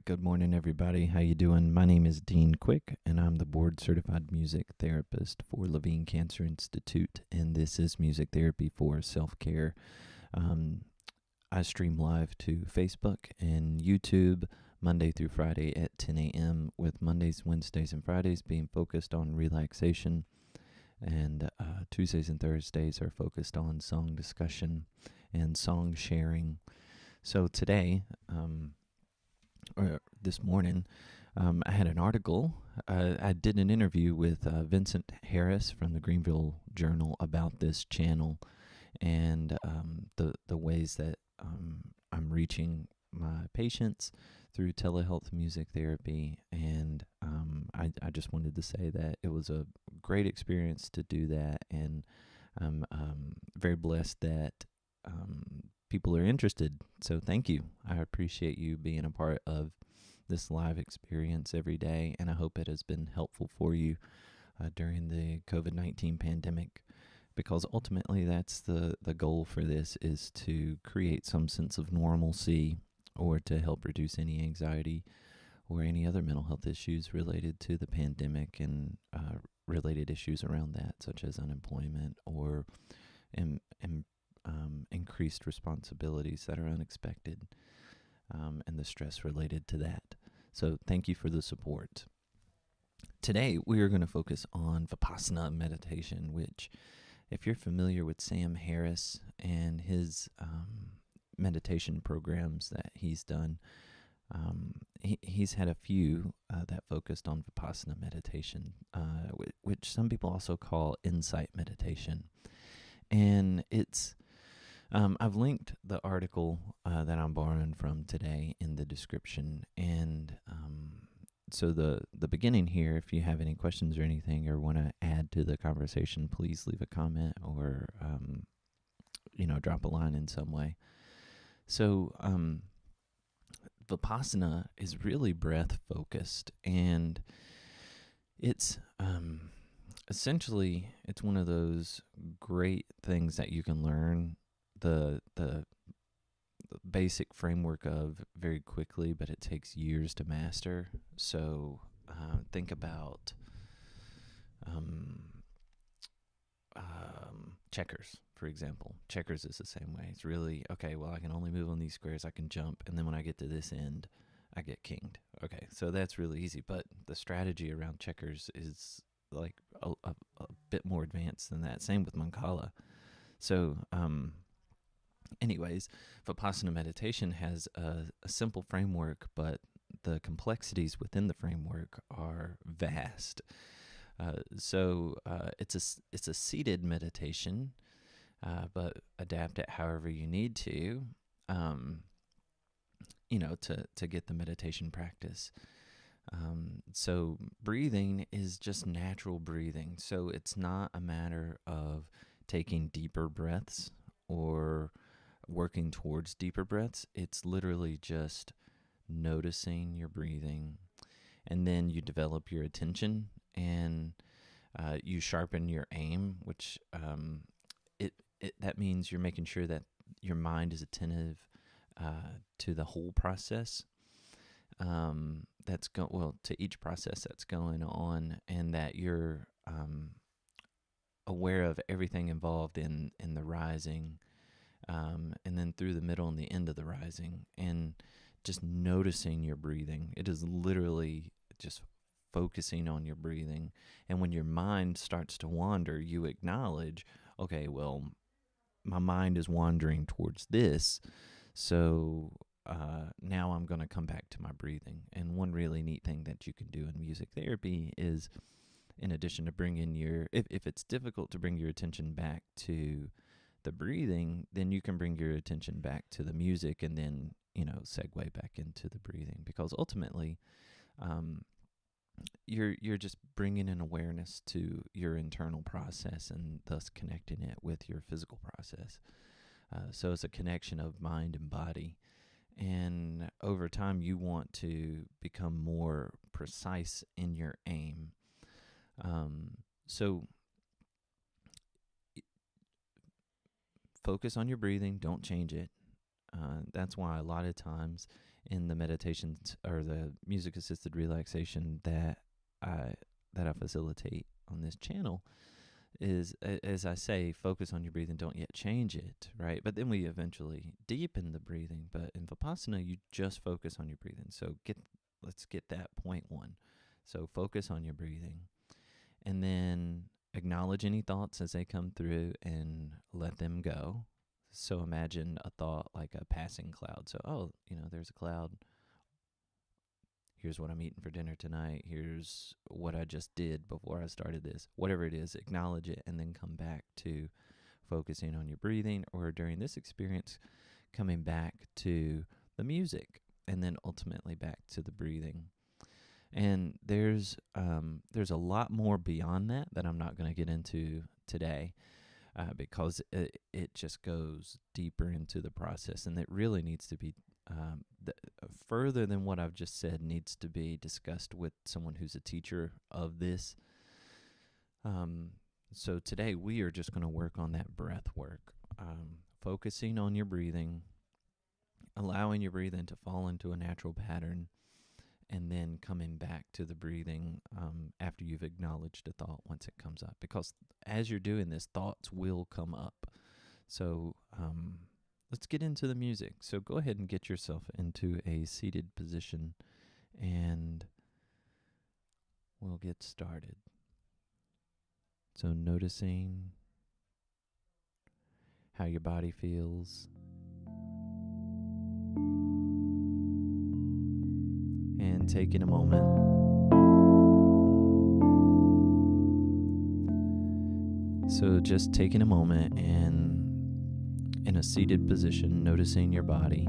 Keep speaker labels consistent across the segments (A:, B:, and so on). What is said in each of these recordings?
A: Good morning, everybody. How you doing? My name is Dean Quick, and I'm the board-certified music therapist for Levine Cancer Institute, and this is music therapy for self-care. Um, I stream live to Facebook and YouTube Monday through Friday at 10 a.m., with Mondays, Wednesdays, and Fridays being focused on relaxation, and Tuesdays and Thursdays are focused on song discussion and song sharing. So today, or this morning, I had an article. I did an interview with Vincent Harris from the Greenville Journal about this channel and the ways that I'm reaching my patients through telehealth music therapy. And I just wanted to say that it was a great experience to do that, and I'm very blessed that people are interested. So thank you. I appreciate you being a part of this live experience every day, and I hope it has been helpful for you during the COVID-19 pandemic, because ultimately that's the goal for this, is to create some sense of normalcy, or to help reduce any anxiety or any other mental health issues related to the pandemic and related issues around that, such as unemployment or increased responsibilities that are unexpected, and the stress related to that. So thank you for the support. Today, we are going to focus on Vipassana meditation, which, if you're familiar with Sam Harris and his meditation programs that he's done, he's had a few that focused on Vipassana meditation, which some people also call insight meditation. And it's I've linked the article that I'm borrowing from today in the description. And so the beginning here, if you have any questions or anything, or want to add to the conversation, please leave a comment or drop a line in some way. So Vipassana is really breath focused, and it's essentially, it's one of those great things that you can learn the basic framework of very quickly, but it takes years to master. So think about checkers, for example. Checkers is the same way. It's really, okay, well, I can only move on these squares, I can jump, and then when I get to this end, I get kinged. Okay, so that's really easy, but the strategy around checkers is like a bit more advanced than that. Same with Mancala. So anyways, Vipassana meditation has a simple framework, but the complexities within the framework are vast. So it's a seated meditation, but adapt it however you need to, to get the meditation practice. So breathing is just natural breathing. So it's not a matter of taking deeper breaths or working towards deeper breaths. It's literally just noticing your breathing, and then you develop your attention, and you sharpen your aim, which that means you're making sure that your mind is attentive to the whole process. To each process that's going on, and that you're aware of everything involved in the rising, and then through the middle and the end of the rising, and just noticing your breathing. It is literally just focusing on your breathing. And when your mind starts to wander, you acknowledge, okay, well, my mind is wandering towards this, so now I'm going to come back to my breathing. And one really neat thing that you can do in music therapy is, in addition to bringing if it's difficult to bring your attention back to the breathing, then you can bring your attention back to the music, and then segue back into the breathing, because ultimately you're just bringing an awareness to your internal process, and thus connecting it with your physical process. So it's a connection of mind and body, and over time you want to become more precise in your aim. So focus on your breathing, don't change it. That's why a lot of times in the meditations or the music assisted relaxation that I facilitate on this channel is, as I say, focus on your breathing, don't yet change it, right? But then we eventually deepen the breathing. But in Vipassana, you just focus on your breathing. So let's get that point one. So focus on your breathing, and then acknowledge any thoughts as they come through and let them go. So imagine a thought like a passing cloud. So, there's a cloud. Here's what I'm eating for dinner tonight. Here's what I just did before I started this. Whatever it is, acknowledge it and then come back to focusing on your breathing, or during this experience, coming back to the music and then ultimately back to the breathing. And there's a lot more beyond that I'm not going to get into today, because it just goes deeper into the process, and it really needs to be further than what I've just said, needs to be discussed with someone who's a teacher of this. So today we are just going to work on that breath work, focusing on your breathing, allowing your breathing to fall into a natural pattern, and then coming back to the breathing after you've acknowledged a thought once it comes up. Because as you're doing this, thoughts will come up. So let's get into the music. So go ahead and get yourself into a seated position, and we'll get started. So noticing how your body feels, and taking a moment so just taking a moment and in a seated position, noticing your body,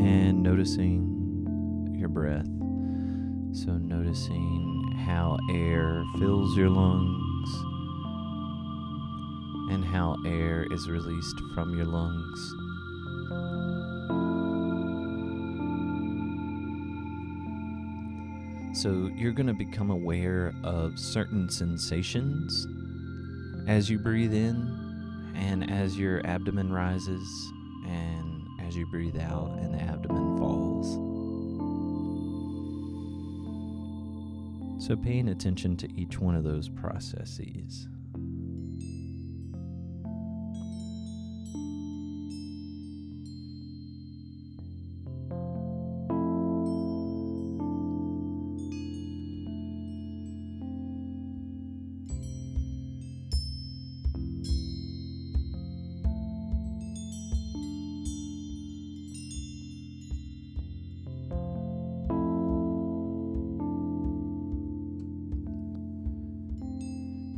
A: and noticing your breath. So noticing how air fills your lungs and how air is released from your lungs. So you're going to become aware of certain sensations as you breathe in and as your abdomen rises, and as you breathe out and the abdomen falls. So paying attention to each one of those processes.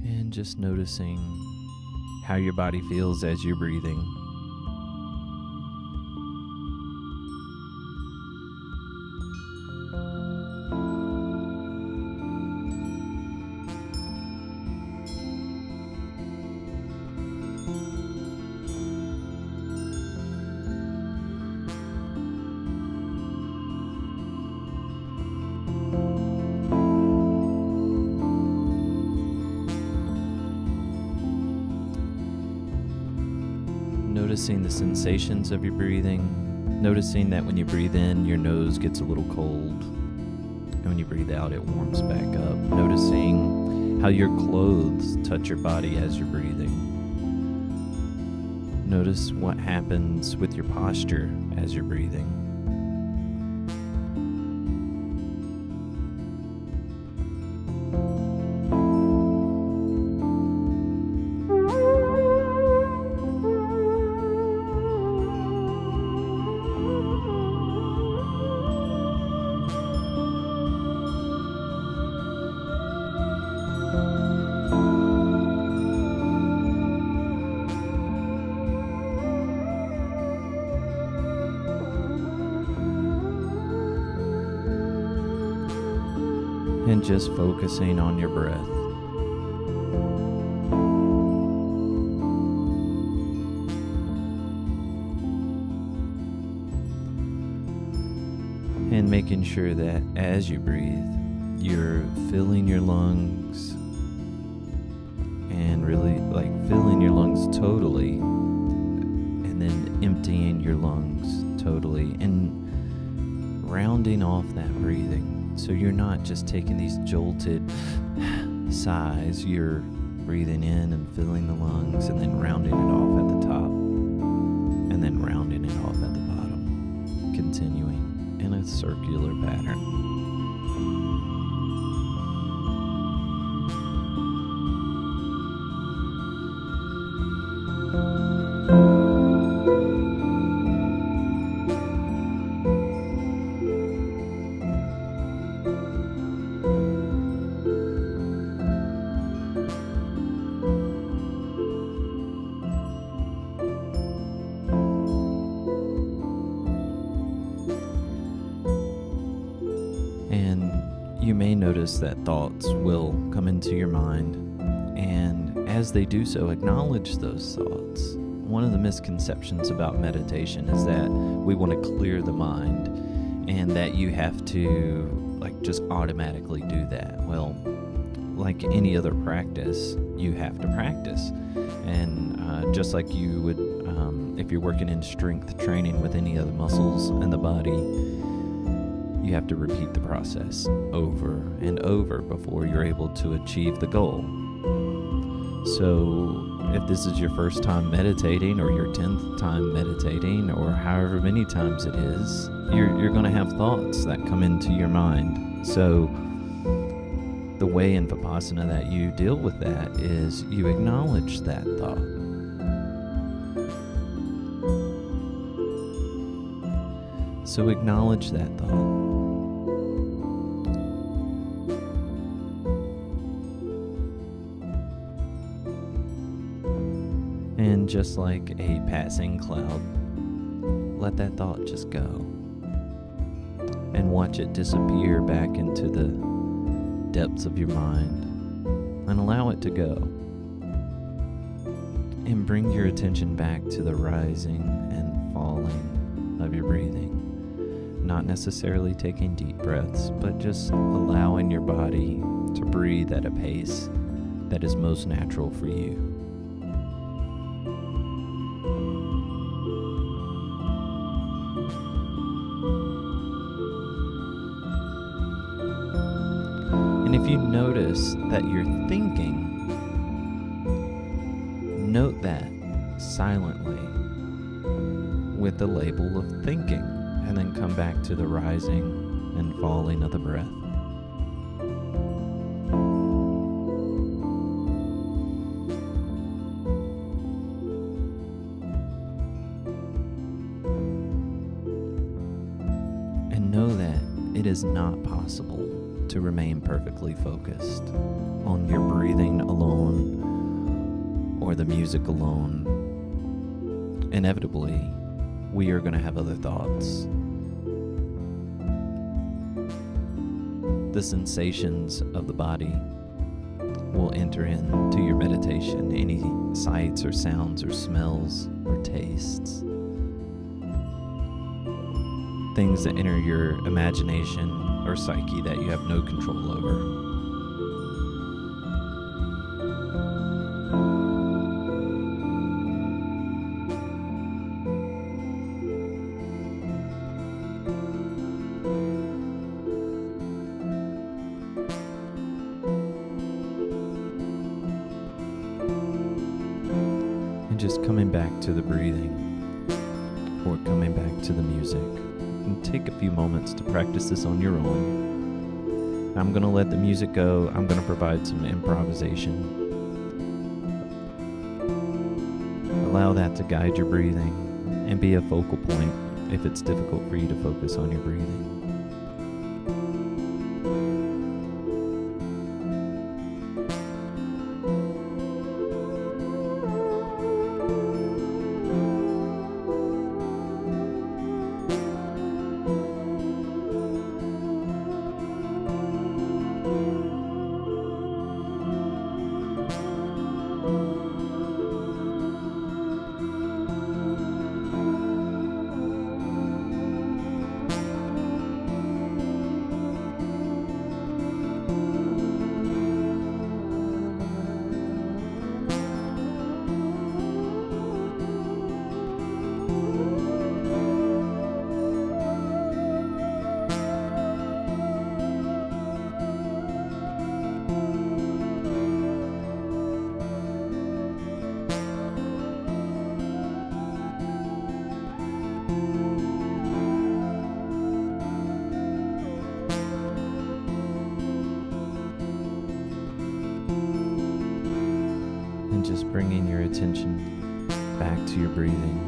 A: And just noticing how your body feels as you're breathing. Noticing the sensations of your breathing, noticing that when you breathe in, your nose gets a little cold, and when you breathe out, it warms back up. Noticing how your clothes touch your body as you're breathing. Notice what happens with your posture as you're breathing. And just focusing on your breath. And making sure that as you breathe, you're filling your lungs and really like filling your lungs totally and then emptying your lungs totally and rounding off that breathing. So you're not just taking these jolted sighs, you're breathing in and filling the lungs and then rounding it off at the top and then rounding it off at the bottom, continuing in a circular pattern. You may notice that thoughts will come into your mind, and as they do so, acknowledge those thoughts. One of the misconceptions about meditation is that we want to clear the mind and that you have to just automatically do that. Well, like any other practice, you have to practice. And just like you would if you're working in strength training with any other muscles in the body, you have to repeat the process over and over before you're able to achieve the goal. So if this is your first time meditating or your 10th time meditating or however many times it is, you're going to have thoughts that come into your mind. So the way in Vipassana that you deal with that is you acknowledge that thought. So acknowledge that thought. And just like a passing cloud, let that thought just go. And watch it disappear back into the depths of your mind. And allow it to go. And bring your attention back to the rising and falling of your breathing. Not necessarily taking deep breaths, but just allowing your body to breathe at a pace that is most natural for you. And if you notice that you're thinking, note that silently with the label of thinking, and then come back to the rising and falling of the breath. And know that it is not possible to remain perfectly focused on your breathing alone or the music alone. Inevitably, we are going to have other thoughts. The sensations of the body will enter into your meditation. Any sights or sounds or smells or tastes. Things that enter your imagination or psyche that you have no control over. Just coming back to the breathing or coming back to the music. And take a few moments to practice this on your own. I'm going to let the music go. I'm going to provide some improvisation. Allow that to guide your breathing and be a focal point if it's difficult for you to focus on your breathing. attention back to your breathing.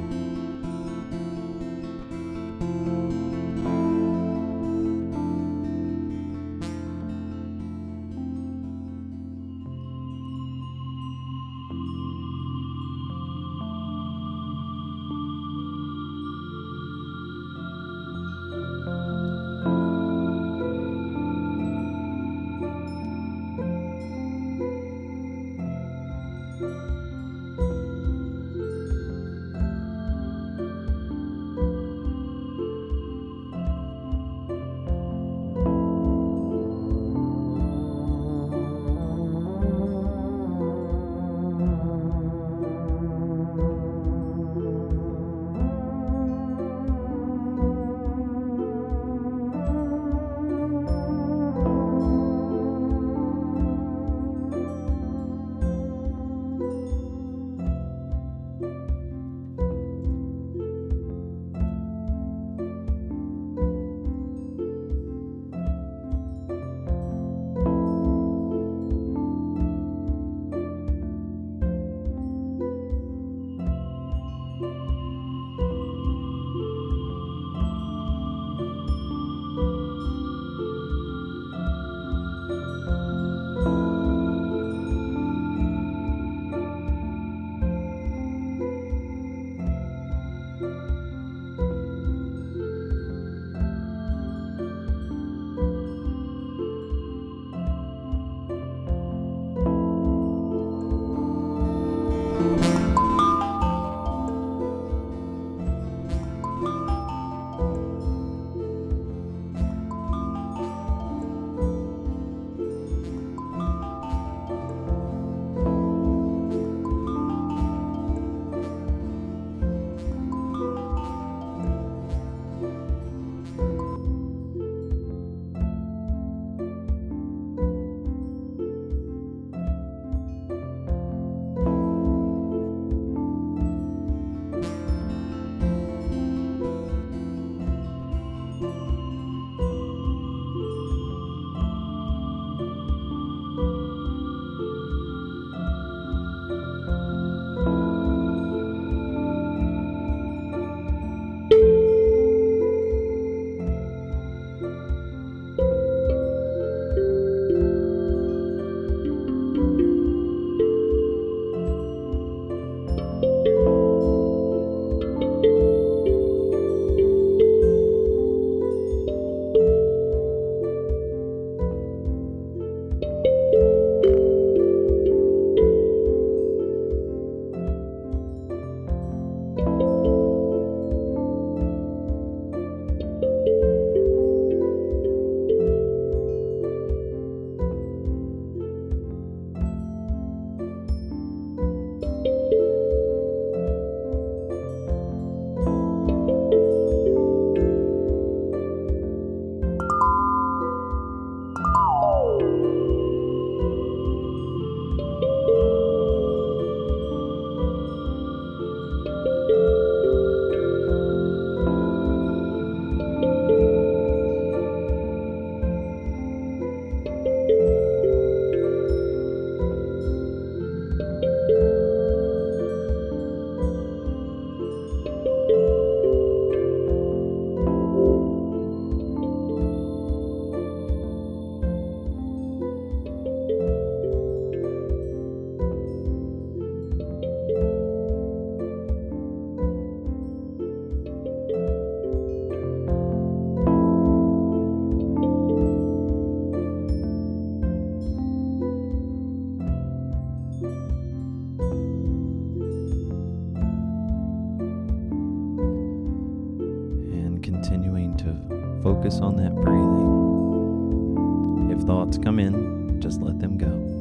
B: Focus on that breathing. If thoughts come in, just let them go.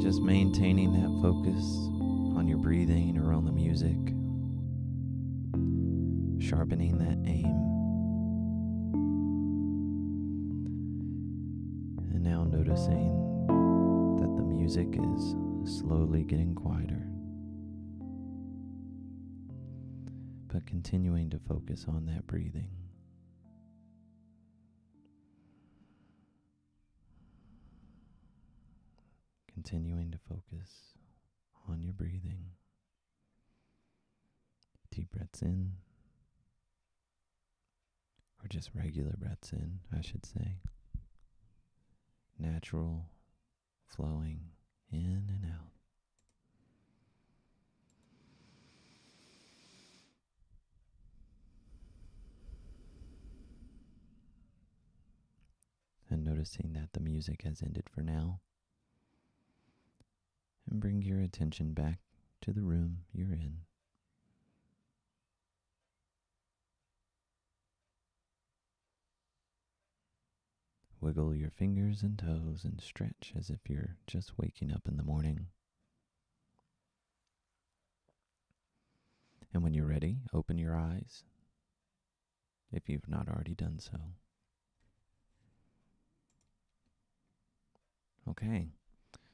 A: Just maintaining that focus on your breathing or on the music, sharpening that aim. And now noticing that the music is slowly getting quieter, but continuing to focus on that breathing. Continuing to focus on your breathing. Deep breaths in, or just regular breaths in, I should say. Natural, flowing in and out. And noticing that the music has ended for now. And bring your attention back to the room you're in. Wiggle your fingers and toes and stretch as if you're just waking up in the morning. And when you're ready, open your eyes, if you've not already done so. Okay,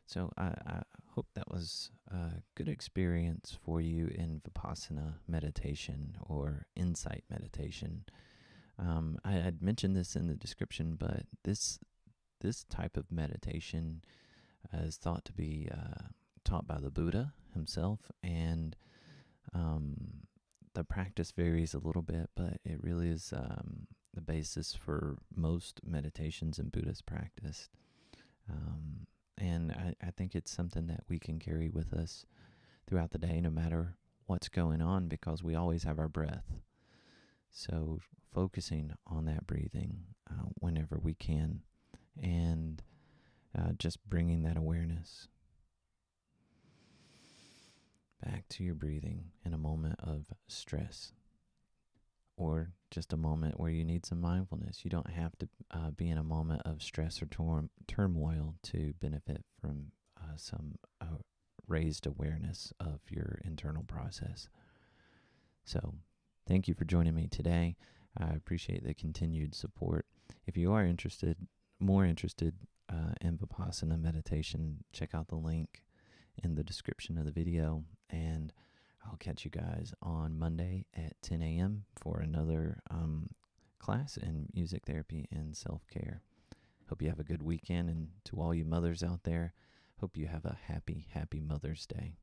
A: so I hope that was a good experience for you in Vipassana meditation or insight meditation. I had mentioned this in the description, but this type of meditation is thought to be taught by the Buddha himself, and the practice varies a little bit, but it really is the basis for most meditations in Buddhist practice. And I think it's something that we can carry with us throughout the day, no matter what's going on, because we always have our breath. So focusing on that breathing whenever we can, and just bringing that awareness back to your breathing in a moment of stress, or just a moment where you need some mindfulness. You don't have to be in a moment of stress or turmoil to benefit from some raised awareness of your internal process. So thank you for joining me today. I appreciate the continued support. If you are more interested in Vipassana meditation, check out the link in the description of the video, and I'll catch you guys on Monday at 10 a.m. for another class in music therapy and self-care. Hope you have a good weekend, and to all you mothers out there, hope you have a happy, happy Mother's Day.